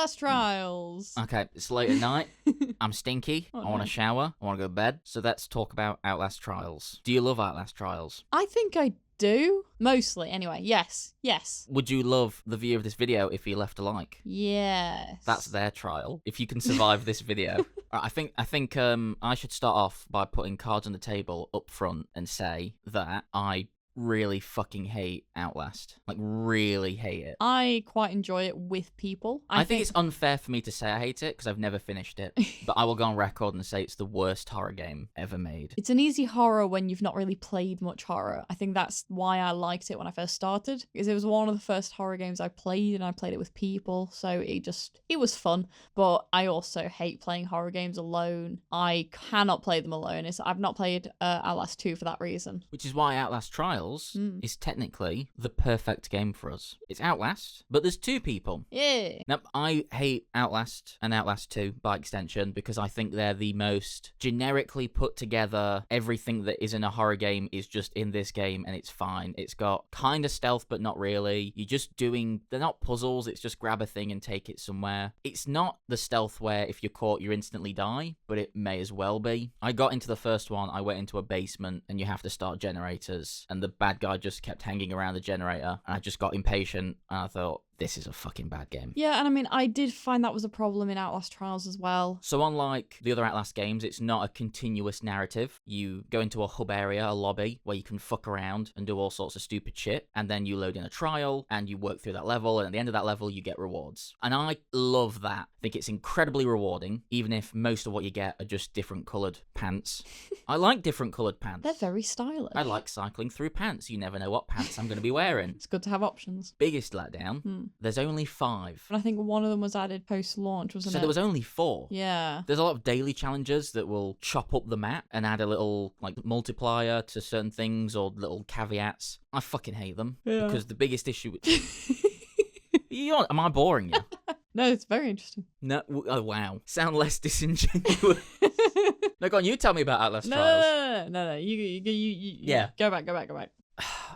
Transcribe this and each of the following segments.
Outlast Trials. Okay, it's late at night. I'm stinky. Oh, I want no. to shower. I want to go to bed. So let's talk about Outlast Trials. Do you love Outlast Trials? I think I do. Mostly, anyway. Yes. Would you love the view of this video if you left a like? Yes. That's their trial. If you can survive this video. I think I should start off by putting cards on the table up front and say that I really fucking hate Outlast. Like, really hate it. I quite enjoy it with people. I think it's unfair for me to say I hate it because I've never finished it. But I will go on record and say it's the worst horror game ever made. It's an easy horror when you've not really played much horror. I think that's why I liked it when I first started, because it was one of the first horror games I played, and I played it with people, so it was fun. But I also hate playing horror games alone. I cannot play them alone. I've not played Outlast 2 for that reason. Which is why Outlast Trials is technically the perfect game for us. It's Outlast, but there's two people. Yeah. Now, I hate Outlast and Outlast 2 by extension because I think they're the most generically put together. Everything that is in a horror game is just in this game and it's fine. It's got kind of stealth, but not really. They're not puzzles, it's just grab a thing and take it somewhere. It's not the stealth where if you're caught, you instantly die, but it may as well be. I got into the first one, I went into a basement and you have to start generators, and the bad guy just kept hanging around the generator, and I just got impatient and I thought, this is a fucking bad game. Yeah, and I mean, I did find that was a problem in Outlast Trials as well. So unlike the other Outlast games, it's not a continuous narrative. You go into a hub area, a lobby, where you can fuck around and do all sorts of stupid shit, and then you load in a trial, and you work through that level, and at the end of that level, you get rewards. And I love that. I think it's incredibly rewarding, even if most of what you get are just different coloured pants. I like different coloured pants. They're very stylish. I like cycling through pants. You never know what pants I'm going to be wearing. It's good to have options. Biggest letdown. There's only 5. And I think one of them was added post-launch, wasn't it? So there was only 4. Yeah. There's a lot of daily challenges that will chop up the map and add a little multiplier to certain things or little caveats. I fucking hate them because the biggest issue. Am I boring you? No, it's very interesting. No. Oh wow. Sound less disingenuous. No, go on. You tell me about Outlast Trials. No. You Yeah. Go back.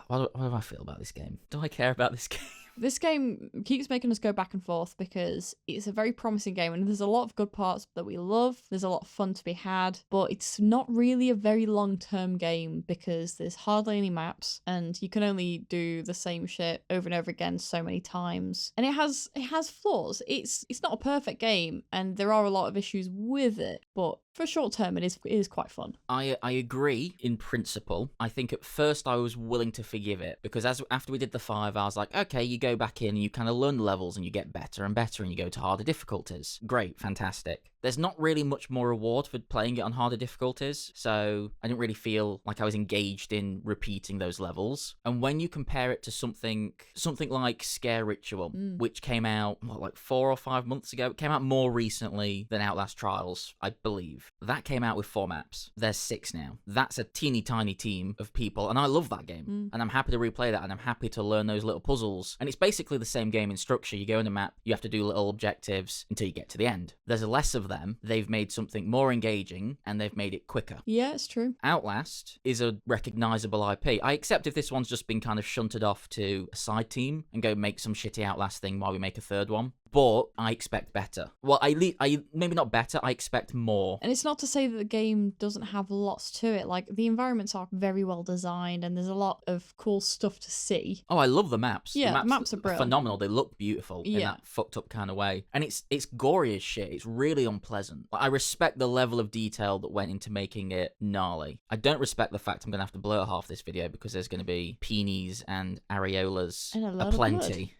What do I feel about this game? Do I care about this game? This game keeps making us go back and forth because it's a very promising game and there's a lot of good parts that we love. There's a lot of fun to be had, but it's not really a very long-term game because there's hardly any maps and you can only do the same shit over and over again so many times. And it has flaws. It's not a perfect game and there are a lot of issues with it, but for short term, it is quite fun. I agree in principle. I think at first I was willing to forgive it because after we did the 5, I was like, okay, you go back in and you kind of learn the levels and you get better and better and you go to harder difficulties. Great, fantastic. There's not really much more reward for playing it on harder difficulties, so I didn't really feel like I was engaged in repeating those levels. And when you compare it to something like Scare Ritual, which came out, 4 or 5 months ago? It came out more recently than Outlast Trials, I believe. That came out with 4 maps. There's 6 now. That's a teeny tiny team of people, and I love that game. And I'm happy to replay that, and I'm happy to learn those little puzzles. And it's basically the same game in structure. You go in a map, you have to do little objectives until you get to the end. There's less of them. They've made something more engaging, and they've made it quicker. Yeah, it's true. Outlast is a recognizable IP. I accept if this one's just been kind of shunted off to a side team and go make some shitty Outlast thing while we make a third one. But I expect better. Well, I maybe not better, I expect more. And it's not to say that the game doesn't have lots to it. Like, the environments are very well designed and there's a lot of cool stuff to see. Oh, I love the maps. Yeah, the maps are brilliant. Phenomenal. They look beautiful in that fucked up kind of way. And it's gory as shit. It's really unpleasant. I respect the level of detail that went into making it gnarly. I don't respect the fact I'm going to have to blur half this video because there's going to be peonies and areolas and a lot aplenty. Of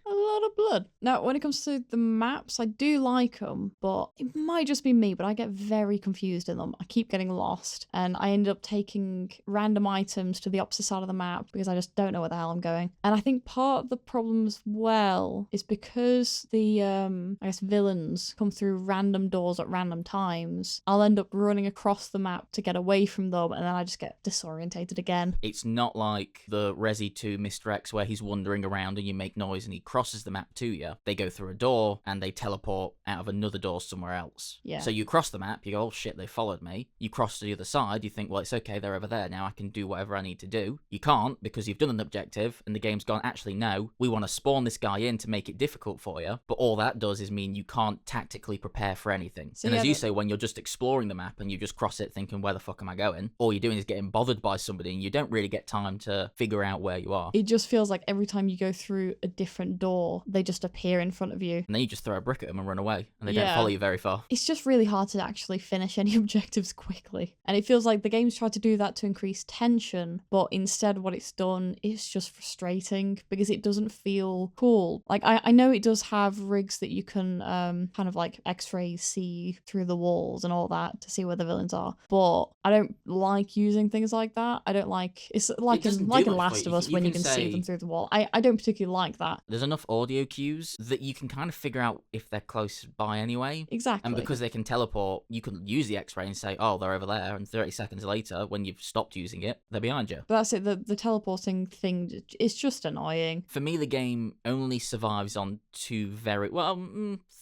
blood. Now, when it comes to the maps, I do like them, but it might just be me, but I get very confused in them. I keep getting lost, and I end up taking random items to the opposite side of the map because I just don't know where the hell I'm going. And I think part of the problem as well is because the, I guess, villains come through random doors at random times, I'll end up running across the map to get away from them, and then I just get disorientated again. It's not like the Resi 2 Mr. X where he's wandering around and you make noise and he crosses the map map to you. They go through a door and they teleport out of another door somewhere else. Yeah. So you cross the map, you go, oh shit, they followed me. You cross to the other side, you think, well, it's okay, they're over there. Now I can do whatever I need to do. You can't because you've done an objective and the game's gone, actually, no, we want to spawn this guy in to make it difficult for you. But all that does is mean you can't tactically prepare for anything. So and yeah, as you say, when you're just exploring the map and you just cross it thinking, where the fuck am I going? All you're doing is getting bothered by somebody and you don't really get time to figure out where you are. It just feels like every time you go through a different door, they just appear in front of you. And then you just throw a brick at them and run away and they Yeah. don't follow you very far. It's just really hard to actually finish any objectives quickly. And it feels like the game's tried to do that to increase tension, but instead what it's done is just frustrating because it doesn't feel cool. Like, I know it does have rigs that you can kind of like x-rays see through the walls and all that to see where the villains are, but I don't like using things like that. I don't like, it's like in Last of Us when you can see them through the wall. I don't particularly like that. There's enough audio cues that you can kind of figure out if they're close by anyway. Exactly. And because they can teleport, you can use the x-ray and say, oh, they're over there, and 30 seconds later, when you've stopped using it, they're behind you. But that's it, the teleporting thing, it's just annoying. For me, the game only survives on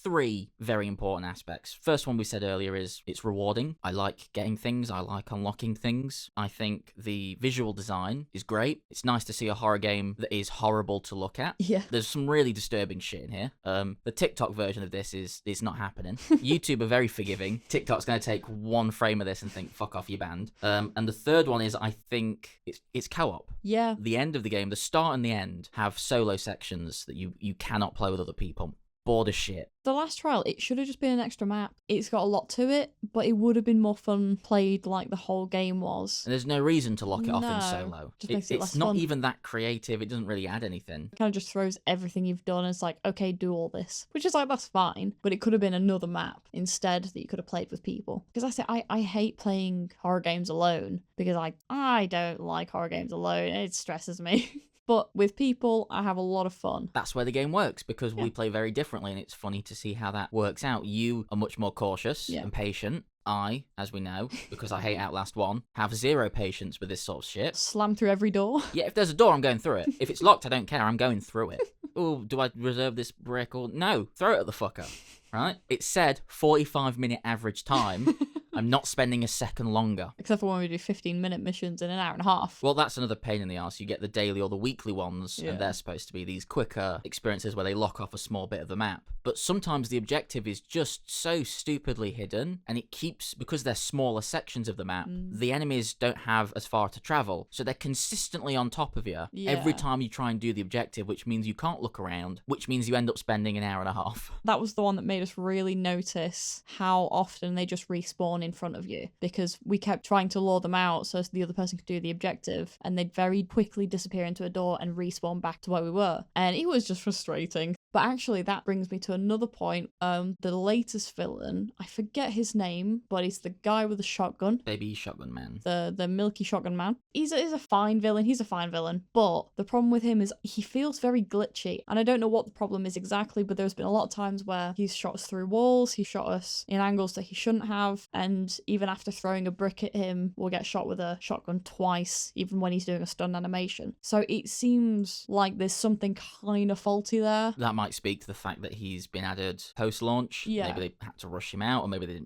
three very important aspects. First one we said earlier is it's rewarding. I like getting things, I like unlocking things. I think the visual design is great. It's nice to see a horror game that is horrible to look at. Yeah. There's some really disturbing shit in here. The TikTok version of this is not happening. YouTube are very forgiving. TikTok's going to take one frame of this and think, fuck off, you banned. And the third one is, I think it's co-op. Yeah. The end of the game, the start and the end, have solo sections that you cannot play with other people. Bored as shit. The last trial, it should have just been an extra map. It's got a lot to it, but it would have been more fun played like the whole game was. And there's no reason to lock it off in No, solo. just makes it less It's not fun. even that creative. It doesn't really add anything. It kind of just throws everything you've done and it's like, okay, do all this. Which is like, that's fine. But it could have been another map instead that you could have played with people. Because I say, I hate playing horror games alone because I don't like horror games alone. It stresses me. But with people, I have a lot of fun. That's where the game works, because we play very differently, and it's funny to see how that works out. You are much more cautious and patient. I, as we know, because I hate Outlast 1, have zero patience with this sort of shit. Slam through every door. Yeah, if there's a door, I'm going through it. If it's locked, I don't care. I'm going through it. Oh, do I reserve this brick or... No, throw it at the fucker, right? It said 45-minute average time. I'm not spending a second longer. Except for when we do 15-minute missions in an hour and a half. Well, that's another pain in the arse. You get the daily or the weekly ones, and they're supposed to be these quicker experiences where they lock off a small bit of the map. But sometimes the objective is just so stupidly hidden, and it keeps, because they're smaller sections of the map, the enemies don't have as far to travel, so they're consistently on top of you every time you try and do the objective, which means you can't look around, which means you end up spending an hour and a half. That was the one that made us really notice how often they just respawn in front of you, because we kept trying to lure them out so the other person could do the objective, and they'd very quickly disappear into a door and respawn back to where we were, and it was just frustrating. But actually, that brings me to another point. The latest villain, I forget his name, but he's the guy with the shotgun. Baby Shotgun Man. The milky shotgun man. He's a fine villain. He's a fine villain. But the problem with him is he feels very glitchy. And I don't know what the problem is exactly, but there's been a lot of times where he's shot us through walls, he's shot us in angles that he shouldn't have, and even after throwing a brick at him, we'll get shot with a shotgun twice, even when he's doing a stun animation. So it seems like there's something kind of faulty there. That might speak to the fact that he's been added post-launch. Yeah. Maybe they had to rush him out, or maybe they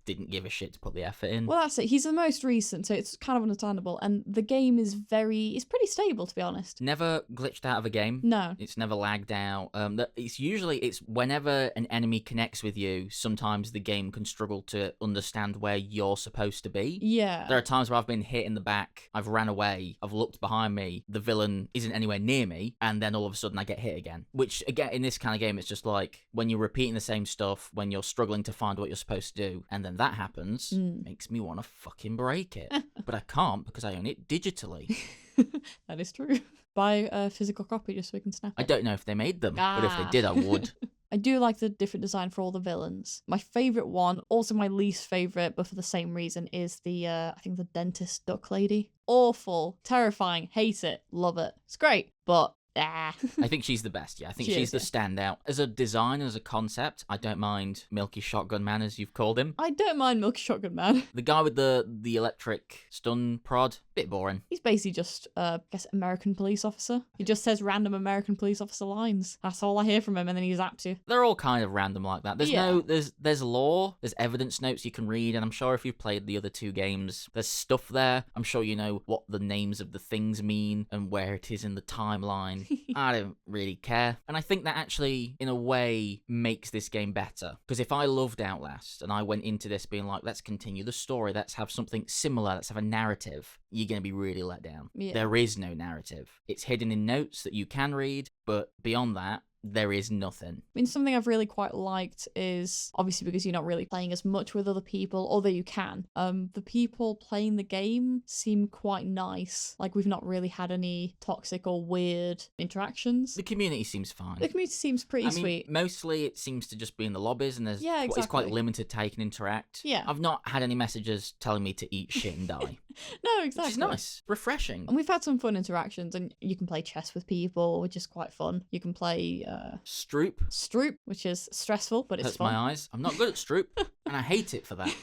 didn't give a shit to put the effort in. Well, that's it. He's the most recent, so it's kind of understandable. And the game is it's pretty stable, to be honest. Never glitched out of a game. No. It's never lagged out. It's whenever an enemy connects with you, sometimes the game can struggle to understand where you're supposed to be. Yeah. There are times where I've been hit in the back, I've ran away, I've looked behind me, the villain isn't anywhere near me, and then all of a sudden I get hit again. Which, again, in this kind of game, it's just like, when you're repeating the same stuff, when you're struggling to find what you're supposed to do, and then that happens, makes me want to fucking break it. But I can't, because I own it digitally. That is true. Buy a physical copy just so we can snap it. I don't know if they made them, but if they did, I would. I do like the different design for all the villains. My favourite one, also my least favourite, but for the same reason, is the, I think the dentist duck lady. Awful, terrifying, hate it, love it. It's great, but Ah. I think she's the best, yeah. I think She she's is, the standout. As a design, as a concept, I don't mind Milky Shotgun Man, as you've called him. I don't mind Milky Shotgun Man. The guy with the electric stun prod, bit boring. He's basically just, I guess, American police officer. He just says random American police officer lines. That's all I hear from him, and then he zaps you. They're all kind of random like that. Yeah. There's lore, there's evidence notes you can read, and I'm sure if you've played the other two games, there's stuff there. I'm sure you know what the names of the things mean and where it is in the timeline. I don't really care. And I think that actually, in a way, makes this game better. Because if I loved Outlast and I went into this being like, let's continue the story, let's have something similar, let's have a narrative, you're going to be really let down. Yeah. There is no narrative. It's hidden in notes that you can read, but beyond that, there is nothing. I mean, something I've really quite liked is, obviously because you're not really playing as much with other people, although you can, the people playing the game seem quite nice. Like, we've not really had any toxic or weird interactions. The community seems fine. The community seems pretty sweet. Mostly it seems to just be in the lobbies, and there's it's quite limited how you can interact. Yeah. I've not had any messages telling me to eat shit and die. No, exactly. Which is nice. Refreshing. And we've had some fun interactions, and you can play chess with people, which is quite fun. You can play Stroop, which is stressful, but it's Hurts fun. my eyes. I'm not good at Stroop, and I hate it for that.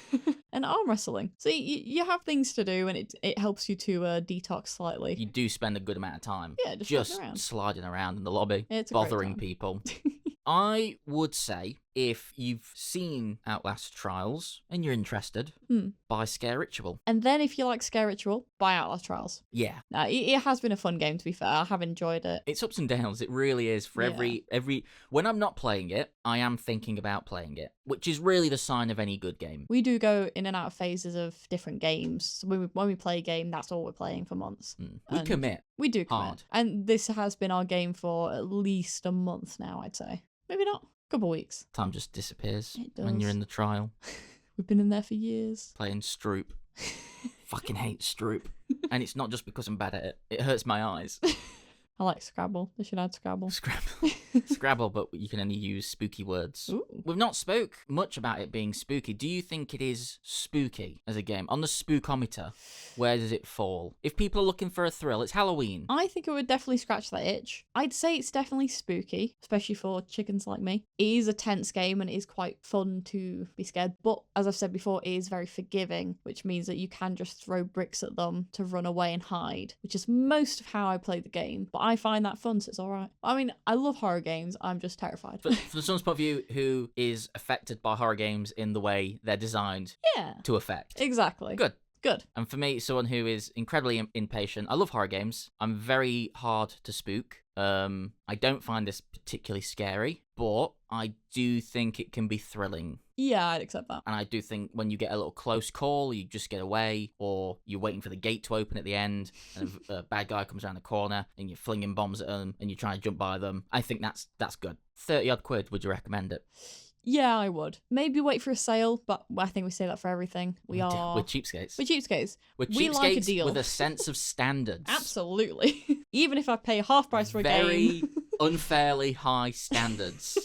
And arm wrestling. So you have things to do, and it helps you to detox slightly. You do spend a good amount of time just around. sliding around in the lobby, It's a bothering great time. people. I would say if you've seen Outlast Trials and you're interested, buy Scare Ritual. And then if you like Scare Ritual, buy Outlast Trials. Yeah. It has been a fun game, to be fair. I have enjoyed it. It's ups and downs. It really is. For every when I'm not playing it, I am thinking about playing it, which is really the sign of any good game. We do go in and out of phases of different games. So when we play a game, that's all we're playing for months. We commit. We do commit. Hard. And this has been our game for at least a month now, I'd say. Maybe not. A couple of weeks. Time just disappears It does. when you're in the trial. We've been in there for years. Playing Stroop. Fucking hate Stroop. And it's not just because I'm bad at it. It hurts my eyes. I like Scrabble. They should add Scrabble. Scrabble, but you can only use spooky words. Ooh. We've not spoke much about it being spooky. Do you think it is spooky as a game? On the spookometer, where does it fall? If people are looking for a thrill, it's Halloween. I think it would definitely scratch that itch. I'd say it's definitely spooky, especially for chickens like me. It is a tense game and it is quite fun to be scared, but as I've said before, it is very forgiving, which means that you can just throw bricks at them to run away and hide, which is most of how I play the game. But I find that fun, so it's alright. I mean, I love horror games, I'm just terrified. But from someone's point of view who is affected by horror games in the way they're designed to affect. Exactly. Good. And for me, someone who is incredibly impatient, I love horror games. I'm very hard to spook. I don't find this particularly scary, but I do think it can be thrilling. Yeah, I'd accept that. And I do think when you get a little close call, you just get away, or you're waiting for the gate to open at the end, and a bad guy comes around the corner, and you're flinging bombs at them, and you're trying to jump by them. I think that's good. 30 odd quid, would you recommend it? Yeah, I would. Maybe wait for a sale, but I think we say that for everything. We're cheapskates. We're cheapskates. We like a deal. with a sense of standards. Absolutely. Even if I pay half price for a game. Very unfairly high standards.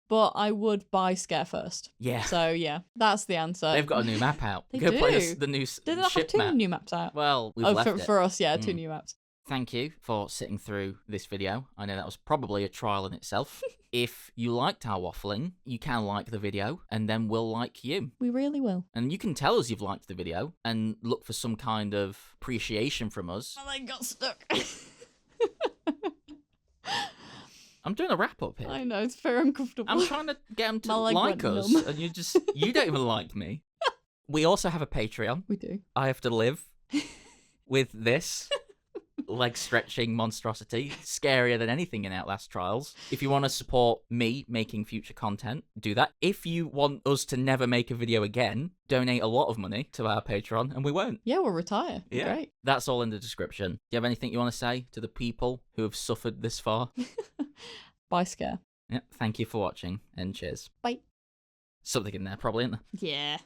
But I would buy Scare first. Yeah. So yeah, that's the answer. They've got a new map out. They Go do. play the new Did they not have ship two map. new maps out? Well, we've left it. For us, yeah, two new maps. Thank you for sitting through this video. I know that was probably a trial in itself. If you liked our waffling, you can like the video, and then we'll like you. We really will. And you can tell us you've liked the video, and look for some kind of appreciation from us. My leg got stuck. I'm doing a wrap-up here. I know, it's very uncomfortable. I'm trying to get them to My leg like went us, numb. and you don't even like me. We also have a Patreon. We do. I have to live with this leg-stretching monstrosity, scarier than anything in Outlast Trials. If you want to support me making future content, do that. If you want us to never make a video again, donate a lot of money to our Patreon, and we won't. Yeah, we'll retire. Yeah. Great. That's all in the description. Do you have anything you want to say to the people who have suffered this far? Bye, Scare. Yeah, thank you for watching, and cheers. Bye. Something in there, probably, isn't there? Yeah.